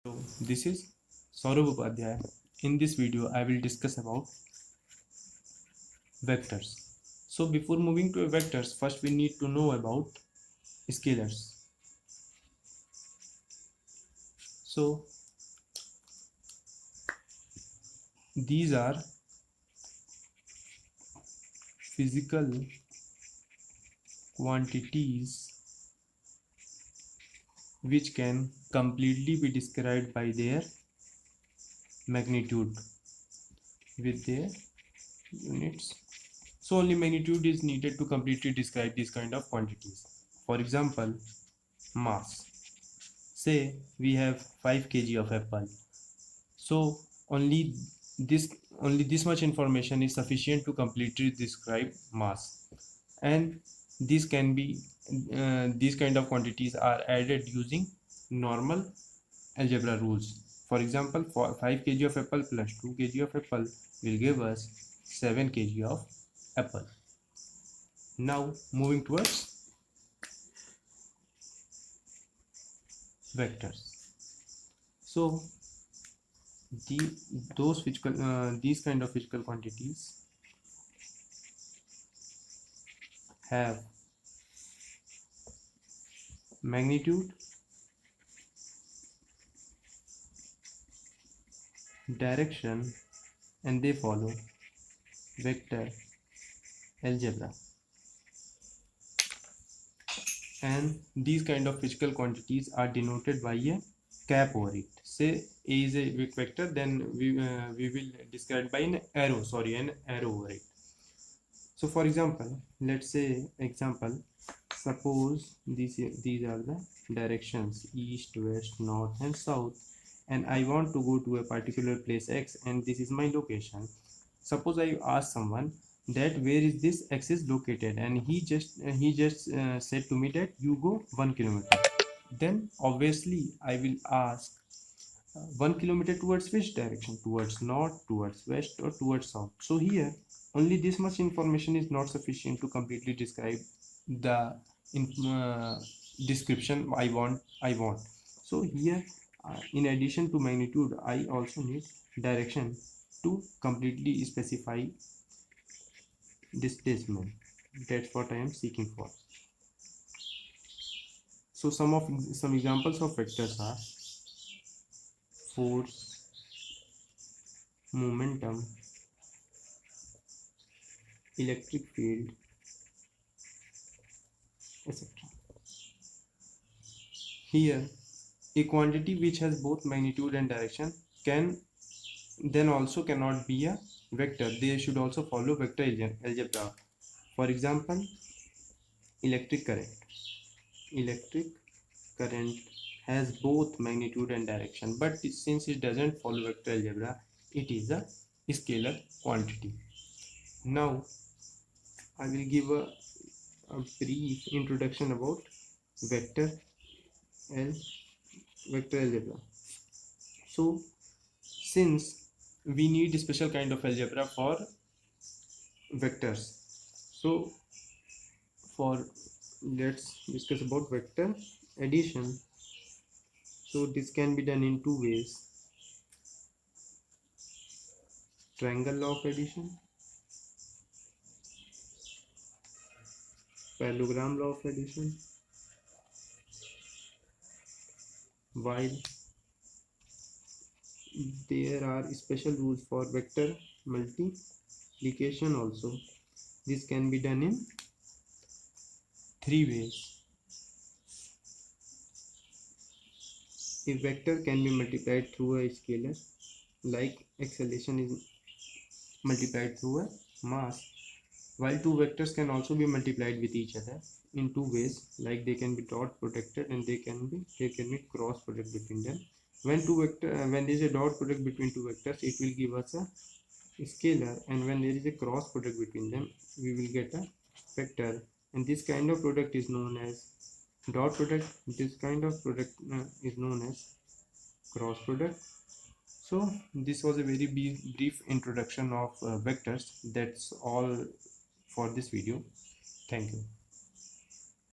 So this is Saurabh Upadhyay. In this video, I will discuss about vectors. So before moving to vectors, first we need to know about scalars. So these are physical quantities which can completely be described by their magnitude with their units. So only magnitude is needed to completely describe these kind of quantities. For example, mass. Say we have 5 kg of apple. So this only this much information is sufficient to completely describe mass, and these can be these kind of quantities are added using normal algebra rules. For example, for 5 kg of apple plus 2 kg of apple will give us 7 kg of apple. Now moving towards vectors. So these kind of physical quantities have magnitude, direction, and they follow vector algebra. And these kind of physical quantities are denoted by a cap over it. Say A is a vector, then we will describe by an arrow over it. So for example, let's say suppose these are the directions east, west, north and south, and I want to go to a particular place X, and this is my location. Suppose I ask someone that where is this X is located, and he just said to me that you go 1 kilometer. Then obviously I will ask 1 kilometer towards which direction, towards north, towards west or towards south. So here only this much information is not sufficient to completely describe the description I want. So here in addition to magnitude, I also need direction to completely specify displacement. That's what I am seeking for. So some examples of vectors are force, momentum, electric field, etc. Here a quantity which has both magnitude and direction cannot be a vector. They should also follow vector algebra. For example, electric current has both magnitude and direction, but since it doesn't follow vector algebra, it is a scalar quantity. Now I will give a brief introduction about vector algebra. So since we need a special kind of algebra for vectors, so let's discuss about vector addition. So this can be done in two ways: triangle law of addition, parallelogram law of addition. While there are special rules for vector multiplication also, this can be done in three ways. A vector can be multiplied through a scalar, like acceleration is multiplied through a mass, while two vectors can also be multiplied with each other in two ways, like they can be dot protected and there can be cross product between them. When there is a dot product between two vectors, it will give us a scalar, and when there is a cross product between them, we will get a vector, and this kind of product is known as dot product. This kind of product is known as cross product. So this was a very brief introduction of vectors. That's all for this video. Thank you.